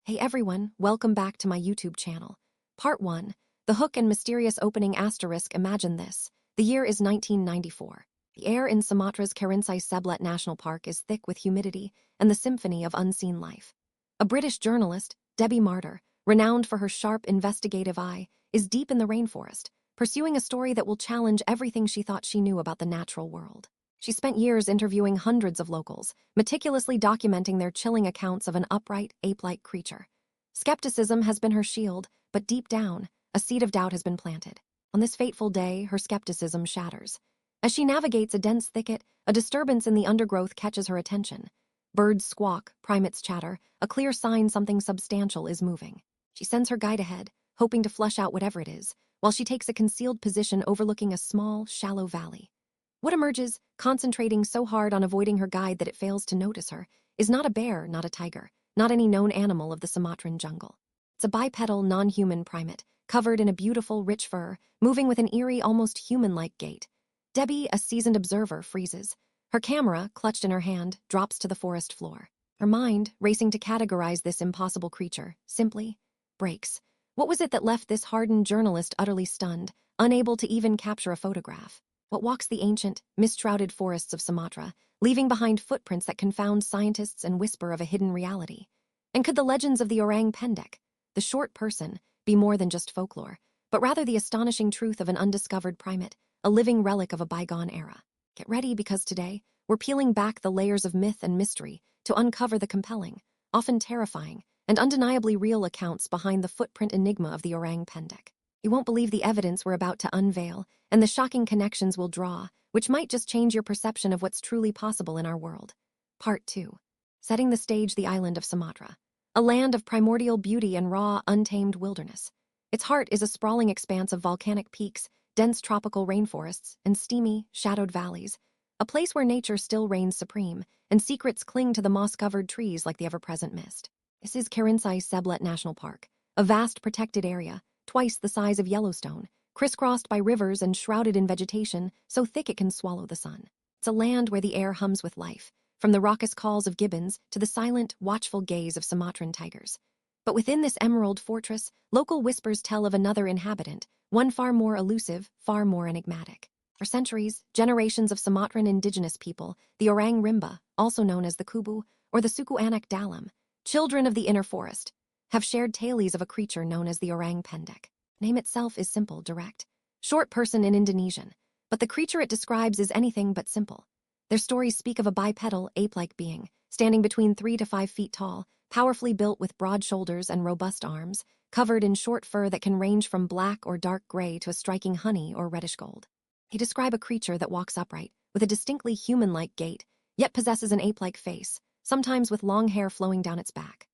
Hey everyone, welcome back to my YouTube channel. Part 1. The Hook and Mysterious Opening *. Imagine this. The year is 1994. The air in Sumatra's Karinsai Seblet National Park is thick with humidity and the symphony of unseen life. A British journalist, Debbie Martyr, renowned for her sharp investigative eye, is deep in the rainforest, pursuing a story that will challenge everything she thought she knew about the natural world. She spent years interviewing hundreds of locals, meticulously documenting their chilling accounts of an upright, ape-like creature. Skepticism has been her shield, but deep down, a seed of doubt has been planted. On this fateful day, her skepticism shatters. As she navigates a dense thicket, a disturbance in the undergrowth catches her attention. Birds squawk, primates chatter, a clear sign something substantial is moving. She sends her guide ahead, hoping to flush out whatever it is, while she takes a concealed position overlooking a small, shallow valley. What emerges, concentrating so hard on avoiding her guide that it fails to notice her, is not a bear, not a tiger, not any known animal of the Sumatran jungle. It's a bipedal, non-human primate, covered in a beautiful, rich fur, moving with an eerie, almost human-like gait. Debbie, a seasoned observer, freezes. Her camera, clutched in her hand, drops to the forest floor. Her mind, racing to categorize this impossible creature, simply breaks. What was it that left this hardened journalist utterly stunned, unable to even capture a photograph? What walks the ancient, mist-shrouded forests of Sumatra, leaving behind footprints that confound scientists and whisper of a hidden reality? And could the legends of the Orang Pendek, the short person, be more than just folklore, but rather the astonishing truth of an undiscovered primate, a living relic of a bygone era? Get ready, because today, we're peeling back the layers of myth and mystery to uncover the compelling, often terrifying, and undeniably real accounts behind the footprint enigma of the Orang Pendek. You won't believe the evidence we're about to unveil, and the shocking connections we'll draw, which might just change your perception of what's truly possible in our world. Part 2. Setting the stage: the island of Sumatra. A land of primordial beauty and raw, untamed wilderness. Its heart is a sprawling expanse of volcanic peaks, dense tropical rainforests, and steamy, shadowed valleys. A place where nature still reigns supreme, and secrets cling to the moss-covered trees like the ever-present mist. This is Karinsai Seblet National Park, a vast protected area, twice the size of Yellowstone, crisscrossed by rivers and shrouded in vegetation so thick it can swallow the sun. It's a land where the air hums with life, from the raucous calls of gibbons to the silent, watchful gaze of Sumatran tigers. But within this emerald fortress, local whispers tell of another inhabitant, one far more elusive, far more enigmatic. For centuries, generations of Sumatran indigenous people, the Orang Rimba, also known as the Kubu, or the Suku Anak Dalam, children of the inner forest, have shared tales of a creature known as the Orang Pendek. Name itself is simple, direct. Short person in Indonesian, but the creature it describes is anything but simple. Their stories speak of a bipedal, ape-like being, standing between 3 to 5 feet tall, powerfully built with broad shoulders and robust arms, covered in short fur that can range from black or dark gray to a striking honey or reddish gold. They describe a creature that walks upright, with a distinctly human-like gait, yet possesses an ape-like face, sometimes with long hair flowing down its back.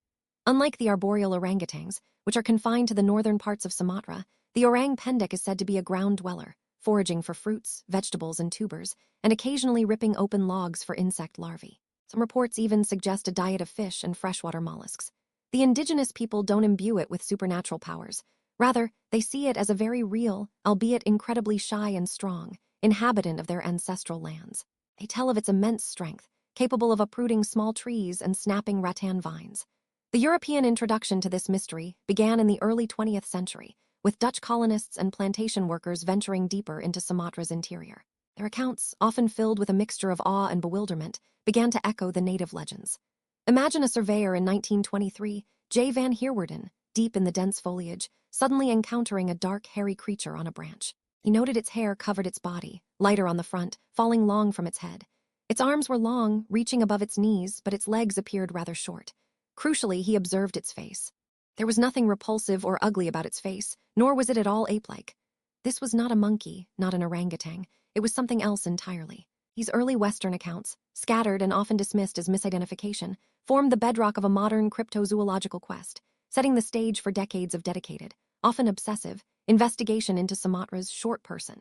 Unlike the arboreal orangutans, which are confined to the northern parts of Sumatra, the Orang Pendek is said to be a ground dweller, foraging for fruits, vegetables, and tubers, and occasionally ripping open logs for insect larvae. Some reports even suggest a diet of fish and freshwater mollusks. The indigenous people don't imbue it with supernatural powers. Rather, they see it as a very real, albeit incredibly shy and strong, inhabitant of their ancestral lands. They tell of its immense strength, capable of uprooting small trees and snapping rattan vines. The European introduction to this mystery began in the early 20th century, with Dutch colonists and plantation workers venturing deeper into Sumatra's interior. Their accounts, often filled with a mixture of awe and bewilderment, began to echo the native legends. Imagine a surveyor in 1923, J. Van Heerwerden, deep in the dense foliage, suddenly encountering a dark, hairy creature on a branch. He noted its hair covered its body, lighter on the front, falling long from its head. Its arms were long, reaching above its knees, but its legs appeared rather short. Crucially, he observed its face. There was nothing repulsive or ugly about its face, nor was it at all ape-like. This was not a monkey, not an orangutan. It was something else entirely. These early Western accounts, scattered and often dismissed as misidentification, formed the bedrock of a modern cryptozoological quest, setting the stage for decades of dedicated, often obsessive, investigation into Sumatra's short person.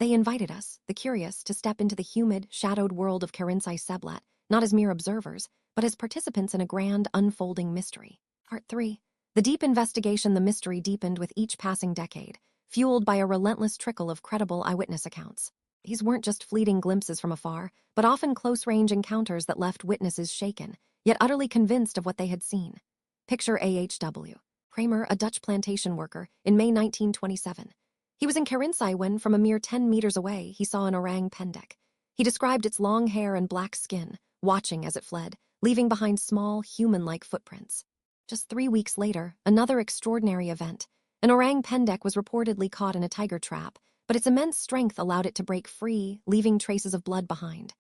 They invited us, the curious, to step into the humid, shadowed world of Karinsai Seblet, not as mere observers, but as participants in a grand, unfolding mystery. Part 3. The deep investigation. The mystery deepened with each passing decade, fueled by a relentless trickle of credible eyewitness accounts. These weren't just fleeting glimpses from afar, but often close-range encounters that left witnesses shaken, yet utterly convinced of what they had seen. Picture AHW. Kramer, a Dutch plantation worker, in May 1927. He was in Karinsai when, from a mere 10 meters away, he saw an Orang Pendek. He described its long hair and black skin, watching as it fled, leaving behind small, human-like footprints. Just 3 weeks later, another extraordinary event. An Orang Pendek was reportedly caught in a tiger trap, but its immense strength allowed it to break free, leaving traces of blood behind.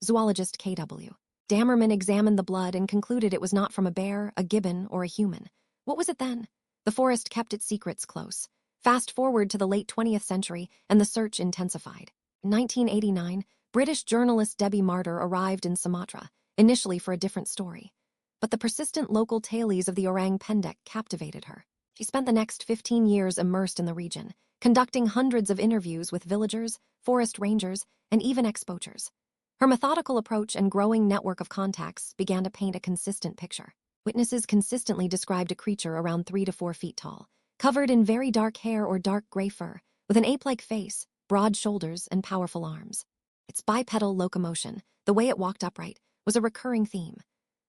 Zoologist K.W. Dammerman examined the blood and concluded it was not from a bear, a gibbon, or a human. What was it then? The forest kept its secrets close. Fast forward to the late 20th century, and the search intensified. In 1989, British journalist Debbie Martyr arrived in Sumatra, initially for a different story. But the persistent local tales of the Orang Pendek captivated her. She spent the next 15 years immersed in the region, conducting hundreds of interviews with villagers, forest rangers, and even ex-poachers. Her methodical approach and growing network of contacts began to paint a consistent picture. Witnesses consistently described a creature around 3 to 4 feet tall, covered in very dark hair or dark gray fur, with an ape-like face, broad shoulders, and powerful arms. Its bipedal locomotion, the way it walked upright, was a recurring theme.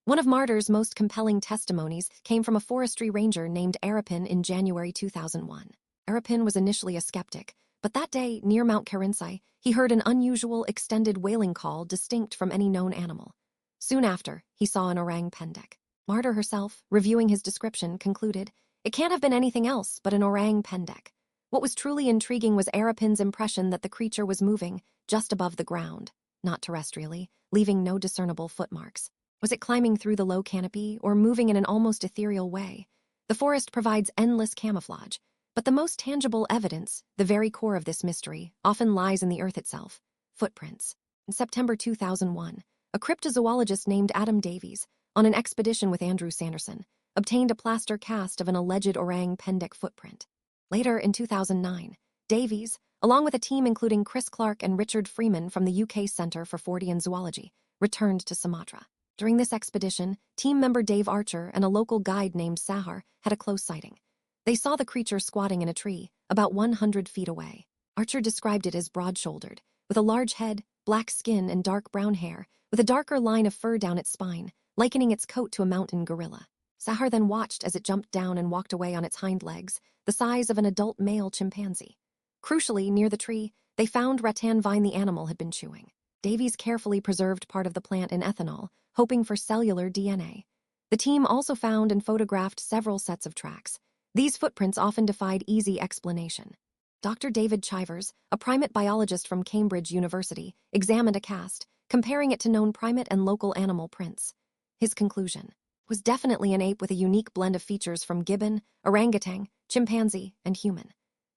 One of Martyr's most compelling testimonies came from a forestry ranger named Arapin in January 2001. Arapin was initially a skeptic, but that day, near Mount Karinsai, he heard an unusual, extended wailing call distinct from any known animal. Soon after, he saw an Orang Pendek. Martyr herself, reviewing his description, concluded, "It can't have been anything else but an Orang Pendek." What was truly intriguing was Arapin's impression that the creature was moving just above the ground, not terrestrially, leaving no discernible footmarks. Was it climbing through the low canopy or moving in an almost ethereal way? The forest provides endless camouflage, but the most tangible evidence, the very core of this mystery, often lies in the earth itself: footprints. In September 2001, a cryptozoologist named Adam Davies, on an expedition with Andrew Sanderson, obtained a plaster cast of an alleged Orang Pendek footprint. Later, in 2009, Davies, along with a team including Chris Clark and Richard Freeman from the UK Centre for Fortean Zoology, returned to Sumatra. During this expedition, team member Dave Archer and a local guide named Sahar had a close sighting. They saw the creature squatting in a tree, about 100 feet away. Archer described it as broad-shouldered, with a large head, black skin, and dark brown hair, with a darker line of fur down its spine, likening its coat to a mountain gorilla. Sahar then watched as it jumped down and walked away on its hind legs, the size of an adult male chimpanzee. Crucially, near the tree, they found rattan vine the animal had been chewing. Davies carefully preserved part of the plant in ethanol, hoping for cellular DNA. The team also found and photographed several sets of tracks. These footprints often defied easy explanation. Dr. David Chivers, a primate biologist from Cambridge University, examined a cast, comparing it to known primate and local animal prints. His conclusion was definitely an ape with a unique blend of features from gibbon, orangutan, chimpanzee, and human.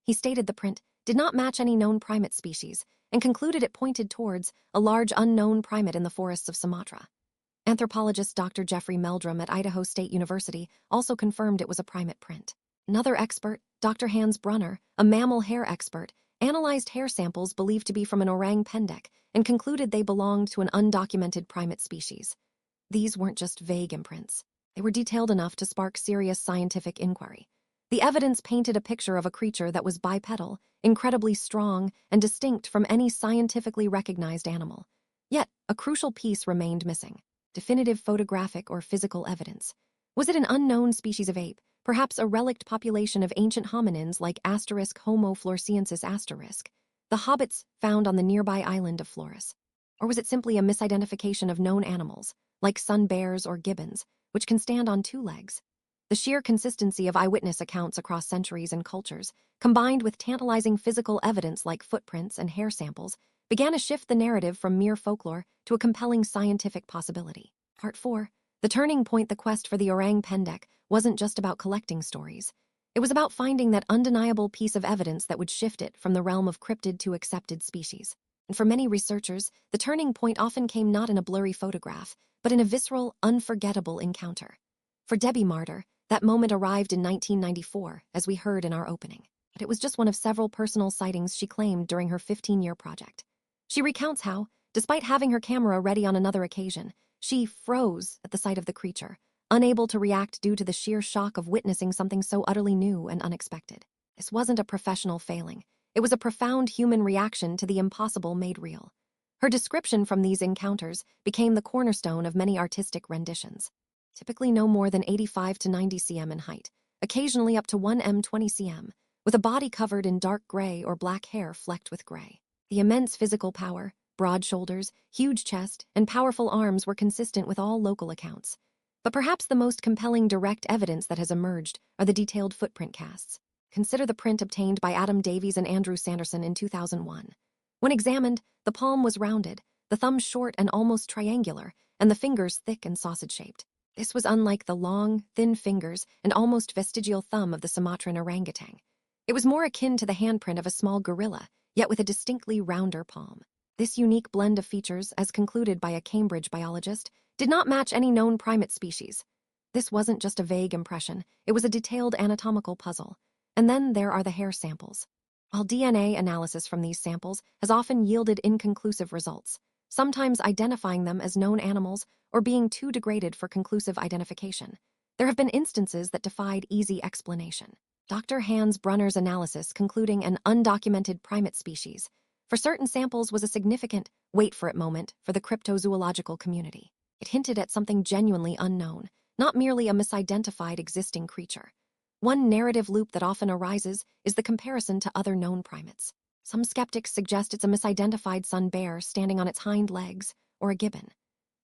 He stated the print did not match any known primate species and concluded it pointed towards a large unknown primate in the forests of Sumatra. Anthropologist Dr. Jeffrey Meldrum at Idaho State University also confirmed it was a primate print. Another expert, Dr. Hans Brunner, a mammal hair expert, analyzed hair samples believed to be from an Orang Pendek and concluded they belonged to an undocumented primate species. These weren't just vague imprints. They were detailed enough to spark serious scientific inquiry. The evidence painted a picture of a creature that was bipedal, incredibly strong, and distinct from any scientifically recognized animal. Yet, a crucial piece remained missing: definitive photographic or physical evidence. Was it an unknown species of ape, perhaps a relict population of ancient hominins like Homo floresiensis *, the hobbits found on the nearby island of Flores? Or was it simply a misidentification of known animals, like sun bears or gibbons, which can stand on 2 legs? The sheer consistency of eyewitness accounts across centuries and cultures, combined with tantalizing physical evidence like footprints and hair samples, began to shift the narrative from mere folklore to a compelling scientific possibility. Part 4. The turning point. The quest for the Orang Pendek wasn't just about collecting stories. It was about finding that undeniable piece of evidence that would shift it from the realm of cryptid to accepted species. And for many researchers, the turning point often came not in a blurry photograph, but in a visceral, unforgettable encounter. For Debbie Martyr, that moment arrived in 1994, as we heard in our opening. But it was just one of several personal sightings she claimed during her 15-year project. She recounts how, despite having her camera ready on another occasion, she froze at the sight of the creature, unable to react due to the sheer shock of witnessing something so utterly new and unexpected. This wasn't a professional failing. It was a profound human reaction to the impossible made real. Her description from these encounters became the cornerstone of many artistic renditions. typically no more than 85 to 90 cm in height, occasionally up to 1 m 20 cm, with a body covered in dark gray or black hair flecked with gray. The immense physical power, broad shoulders, huge chest, and powerful arms were consistent with all local accounts. But perhaps the most compelling direct evidence that has emerged are the detailed footprint casts. Consider the print obtained by Adam Davies and Andrew Sanderson in 2001. When examined, the palm was rounded, the thumb short and almost triangular, and the fingers thick and sausage-shaped. This was unlike the long, thin fingers and almost vestigial thumb of the Sumatran orangutan. It was more akin to the handprint of a small gorilla, yet with a distinctly rounder palm. This unique blend of features, as concluded by a Cambridge biologist, did not match any known primate species. This wasn't just a vague impression, it was a detailed anatomical puzzle. And then there are the hair samples. While DNA analysis from these samples has often yielded inconclusive results, sometimes identifying them as known animals or being too degraded for conclusive identification, there have been instances that defied easy explanation. Dr. Hans Brunner's analysis concluding an undocumented primate species for certain samples was a significant wait-for-it moment for the cryptozoological community. It hinted at something genuinely unknown, not merely a misidentified existing creature. One narrative loop that often arises is the comparison to other known primates. Some skeptics suggest it's a misidentified sun bear standing on its hind legs, or a gibbon.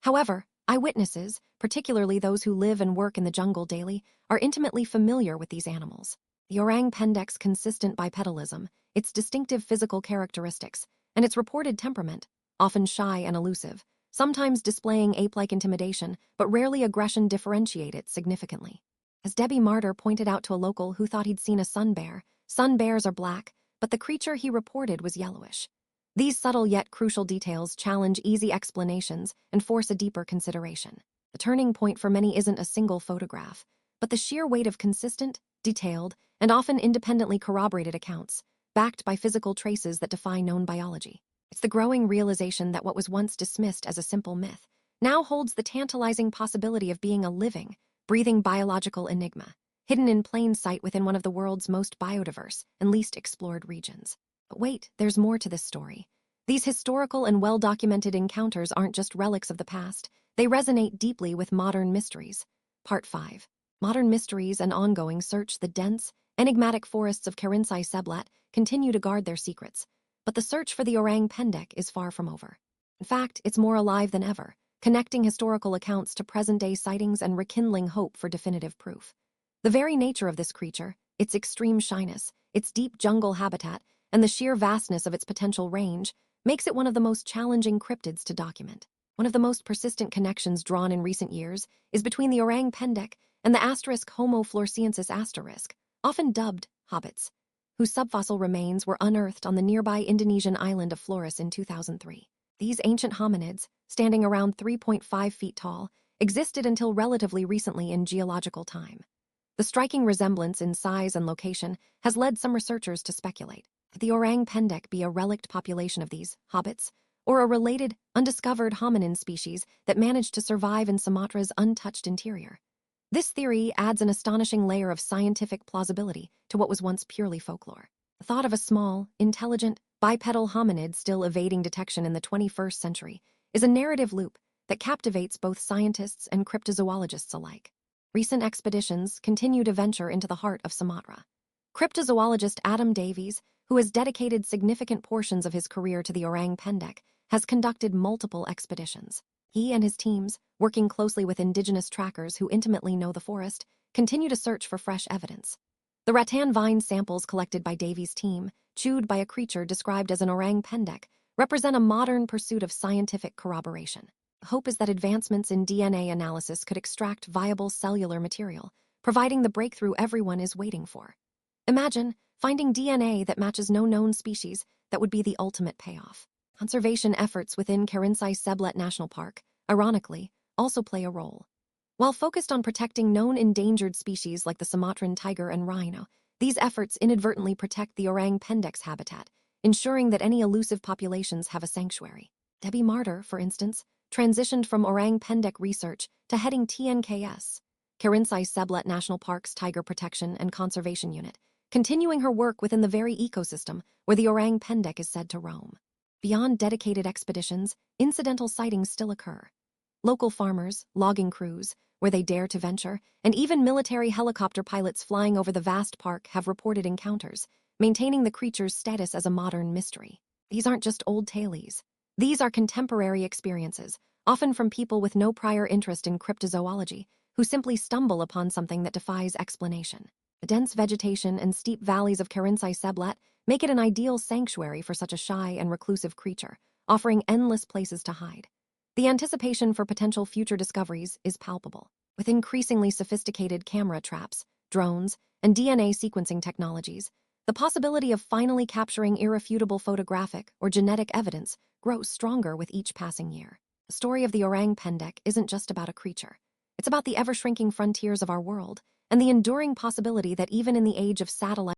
However, eyewitnesses, particularly those who live and work in the jungle daily, are intimately familiar with these animals. The Orang Pendek's consistent bipedalism, its distinctive physical characteristics, and its reported temperament, often shy and elusive, sometimes displaying ape-like intimidation, but rarely aggression, differentiate it significantly. As Debbie Martyr pointed out to a local who thought he'd seen a sun bears are black, but the creature he reported was yellowish. These subtle yet crucial details challenge easy explanations and force a deeper consideration. The turning point for many isn't a single photograph, but the sheer weight of consistent, detailed, and often independently corroborated accounts, backed by physical traces that defy known biology. It's the growing realization that what was once dismissed as a simple myth now holds the tantalizing possibility of being a living, breathing biological enigma, hidden in plain sight within one of the world's most biodiverse and least explored regions. But wait, there's more to this story. These historical and well-documented encounters aren't just relics of the past, they resonate deeply with modern mysteries. Part 5. Modern mysteries and ongoing search. The dense, enigmatic forests of Karinsai Seblat continue to guard their secrets, but the search for the Orang Pendek is far from over. In fact, it's more alive than ever, connecting historical accounts to present-day sightings and rekindling hope for definitive proof. The very nature of this creature, its extreme shyness, its deep jungle habitat, and the sheer vastness of its potential range, makes it one of the most challenging cryptids to document. One of the most persistent connections drawn in recent years is between the Orang Pendek and the asterisk Homo floresiensis asterisk, often dubbed hobbits, whose subfossil remains were unearthed on the nearby Indonesian island of Flores in 2003. These ancient hominids, standing around 3.5 feet tall, existed until relatively recently in geological time. The striking resemblance in size and location has led some researchers to speculate that the Orang Pendek be a relict population of these hobbits, or a related, undiscovered hominin species that managed to survive in Sumatra's untouched interior. This theory adds an astonishing layer of scientific plausibility to what was once purely folklore. The thought of a small, intelligent, bipedal hominid still evading detection in the 21st century is a narrative loop that captivates both scientists and cryptozoologists alike. Recent expeditions continue to venture into the heart of Sumatra. Cryptozoologist Adam Davies, who has dedicated significant portions of his career to the Orang Pendek, has conducted multiple expeditions. He and his teams, working closely with indigenous trackers who intimately know the forest, continue to search for fresh evidence. The rattan vine samples collected by Davies' team, chewed by a creature described as an Orang Pendek, represent a modern pursuit of scientific corroboration. The hope is that advancements in DNA analysis could extract viable cellular material, providing the breakthrough everyone is waiting for. Imagine finding DNA that matches no known species. That would be the ultimate payoff. Conservation efforts within Karinsai Seblat National Park, ironically, also play a role. While focused on protecting known endangered species like the Sumatran tiger and rhino, these efforts inadvertently protect the Orang Pendek's habitat, ensuring that any elusive populations have a sanctuary. Debbie Martyr, for instance, transitioned from Orang Pendek research to heading TNKS, Karinsai Seblat National Park's Tiger Protection and Conservation Unit, continuing her work within the very ecosystem where the Orang Pendek is said to roam. Beyond dedicated expeditions, incidental sightings still occur. Local farmers, logging crews, where they dare to venture, and even military helicopter pilots flying over the vast park have reported encounters, maintaining the creature's status as a modern mystery. These aren't just old tales. These are contemporary experiences, often from people with no prior interest in cryptozoology, who simply stumble upon something that defies explanation. The dense vegetation and steep valleys of Karinsei Seblet make it an ideal sanctuary for such a shy and reclusive creature, offering endless places to hide. The anticipation for potential future discoveries is palpable. With increasingly sophisticated camera traps, drones, and DNA sequencing technologies, the possibility of finally capturing irrefutable photographic or genetic evidence grows stronger with each passing year. The story of the Orang Pendek isn't just about a creature. It's about the ever-shrinking frontiers of our world and the enduring possibility that even in the age of satellite